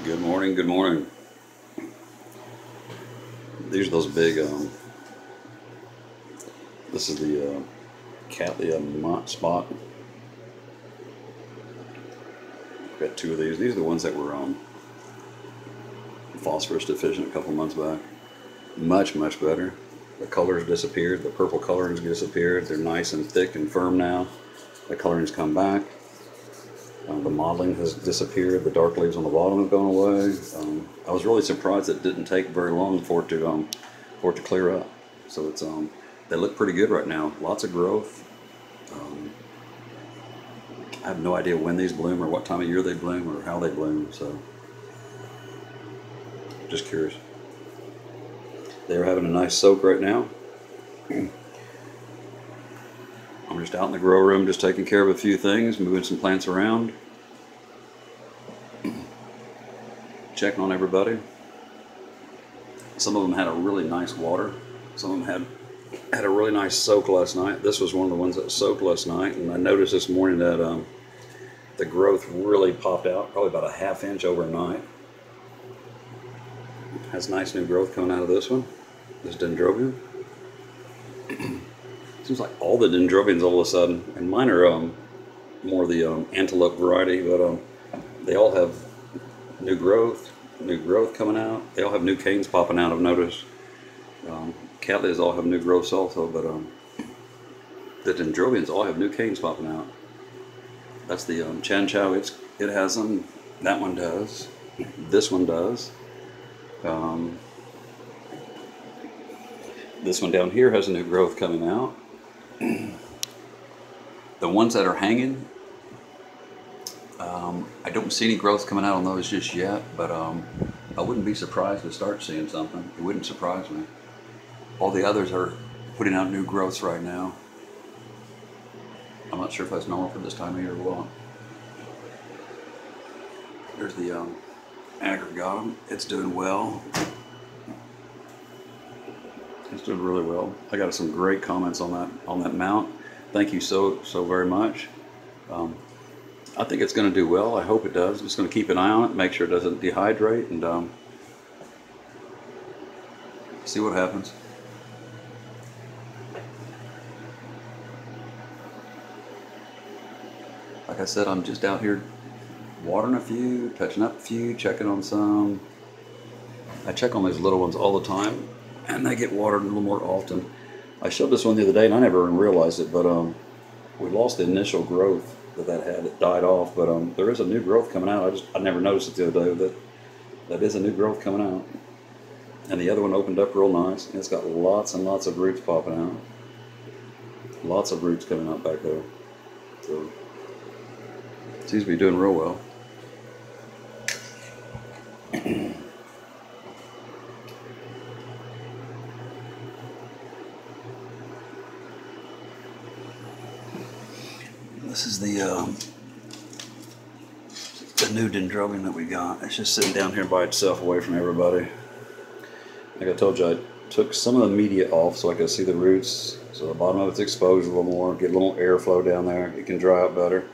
Good morning, good morning. These are those big, this is the Cattleya spot. Got two of these. These are the ones that were phosphorus deficient a couple months back. Much better. The colors disappeared. The purple colorings disappeared. They're nice and thick and firm now. The colorings come back. The mottling has disappeared. The dark leaves on the bottom have gone away. I was really surprised it didn't take very long for it to clear up. So it's they look pretty good right now. Lots of growth. I have no idea when these bloom or what time of year they bloom or how they bloom. So just curious. They're having a nice soak right now. I'm just out in the grow room, just taking care of a few things, moving some plants around, checking on everybody. Some of them had a really nice water. Some of them had a really nice soak last night. This was one of the ones that soaked last night, and I noticed this morning that the growth really popped out, probably about a ½ inch overnight. Has nice new growth coming out of this one, this dendrobium. Seems like all the dendrobiums all of a sudden, and mine are more the antelope variety, but they all have new growth coming out. They all have new canes popping out, I've noticed. Cattleyas all have new growths also, but the dendrobiums all have new canes popping out. That's the Chan Chow, it has them. That one does. This one does. This one down here has a new growth coming out. The ones that are hanging, I don't see any growth coming out on those just yet, but I wouldn't be surprised to start seeing something. It wouldn't surprise me. All the others are putting out new growths right now. I'm not sure if that's normal for this time of year or what. There's the aggregatum. It's doing well. It's doing really well. I got some great comments on that mount. Thank you so very much. I think it's going to do well. I hope it does. I'm just going to keep an eye on it, make sure it doesn't dehydrate, and see what happens. Like I said, I'm just out here watering a few, touching up a few, checking on some. I check on these little ones all the time, and they get watered a little more often. I showed this one the other day, and I never even realized it, but we lost the initial growth that had. It died off, but there is a new growth coming out. I never noticed it the other day, that is a new growth coming out. And the other one opened up real nice, and it's got lots and lots of roots popping out. Lots of roots coming out back there. So it seems to be doing real well. This is the new dendrobium that we got. It's just sitting down here by itself away from everybody. Like I told you, I took some of the media off so I could see the roots, so the bottom of it's exposed a little more, get a little airflow down there. It can dry out better.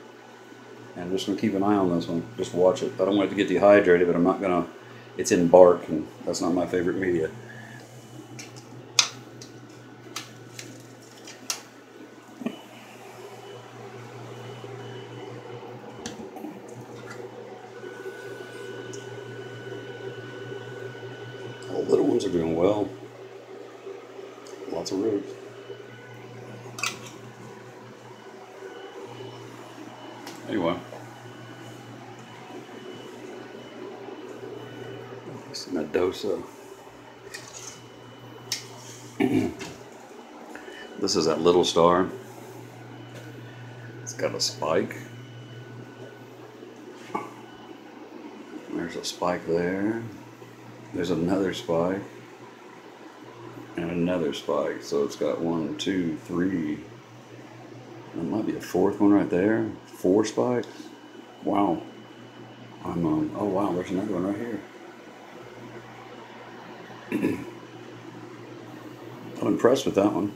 And I'm just going to keep an eye on this one. Just watch it. I don't want it to get dehydrated, but I'm not going to. It's in bark, and that's not my favorite media. All the little ones are doing well. Lots of roots. Anyway. It's in a dosa. This is that little star. It's got a spike. There's a spike there. There's another spike. And another spike. So it's got 1, 2, 3. There might be a fourth one right there. 4 spikes. Wow. Oh wow, there's another one right here. I'm impressed with that one.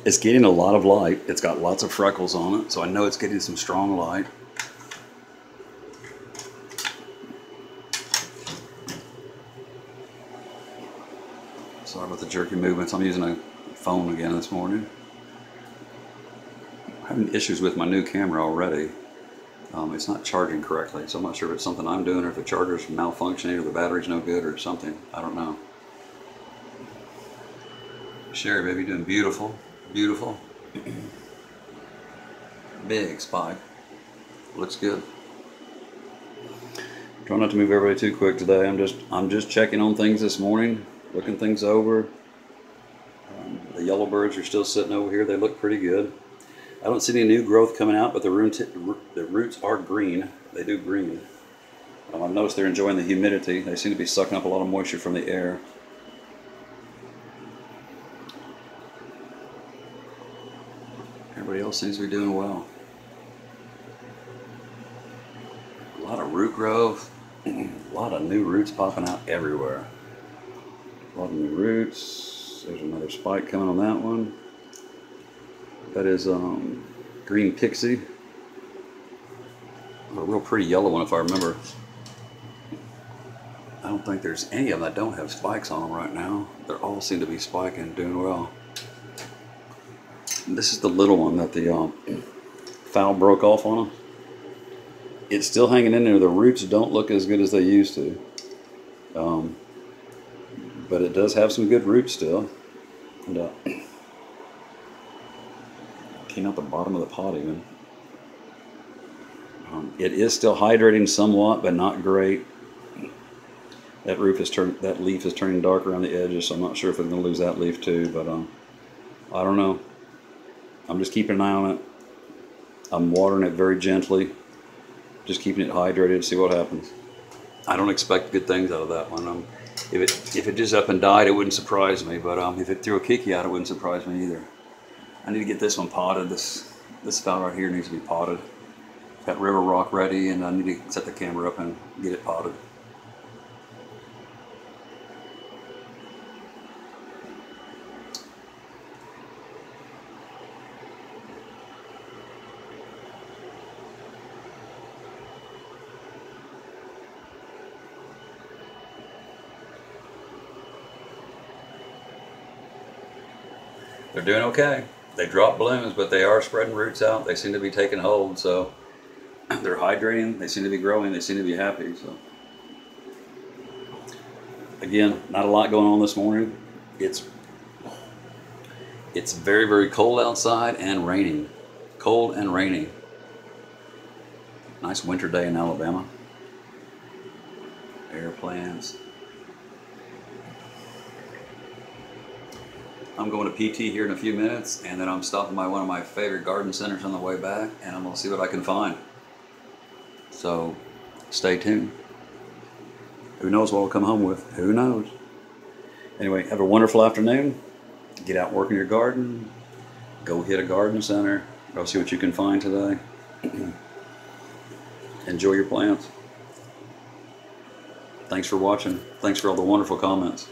It's getting a lot of light. It's got lots of freckles on it, so I know it's getting some strong light. Sorry about the jerky movements. I'm using a phone again this morning. I'm having issues with my new camera already. It's not charging correctly, so I'm not sure if it's something I'm doing or if the charger's malfunctioning or the battery's no good or something. I don't know. Sherry, baby, doing beautiful. Beautiful. Big spike. Looks good. Try not to move everybody too quick today. I'm just checking on things this morning, looking things over. The yellowbirds are still sitting over here. They look pretty good. I don't see any new growth coming out, but the roots are green. They do green. I've noticed they're enjoying the humidity. They seem to be sucking up a lot of moisture from the air. Everybody else seems to be doing well. A lot of root growth. A lot of new roots popping out everywhere. A lot of new roots. There's another spike coming on that one. That is green pixie. A real pretty yellow one if I remember. I don't think there's any of them that don't have spikes on them right now. They all seem to be spiking, doing well. And this is the little one that the foul broke off on them. It's still hanging in there. The roots don't look as good as they used to. But it does have some good roots still. And came out the bottom of the pot even. It is still hydrating somewhat, but not great. That leaf is turning dark around the edges, so I'm not sure if I'm going to lose that leaf too. But I don't know. I'm just keeping an eye on it. I'm watering it very gently, just keeping it hydrated to see what happens. I don't expect good things out of that one. If it just up and died, it wouldn't surprise me. But if it threw a kiki out, it wouldn't surprise me either. I need to get this one potted. This foul right here needs to be potted. Got river rock ready, and I need to set the camera up and get it potted. They're doing okay. They drop blooms, but they are spreading roots out. They seem to be taking hold, so they're hydrating. They seem to be growing. They seem to be happy. So again, not a lot going on this morning. It's very, very cold outside and raining. Cold and rainy. Nice winter day in Alabama. Airplanes. I'm going to PT here in a few minutes, and then I'm stopping by one of my favorite garden centers on the way back, and I'm going to see what I can find. So, stay tuned. Who knows what we'll come home with? Who knows? Anyway, have a wonderful afternoon. Get out and work in your garden. Go hit a garden center. Go see what you can find today. Enjoy your plants. Thanks for watching. Thanks for all the wonderful comments.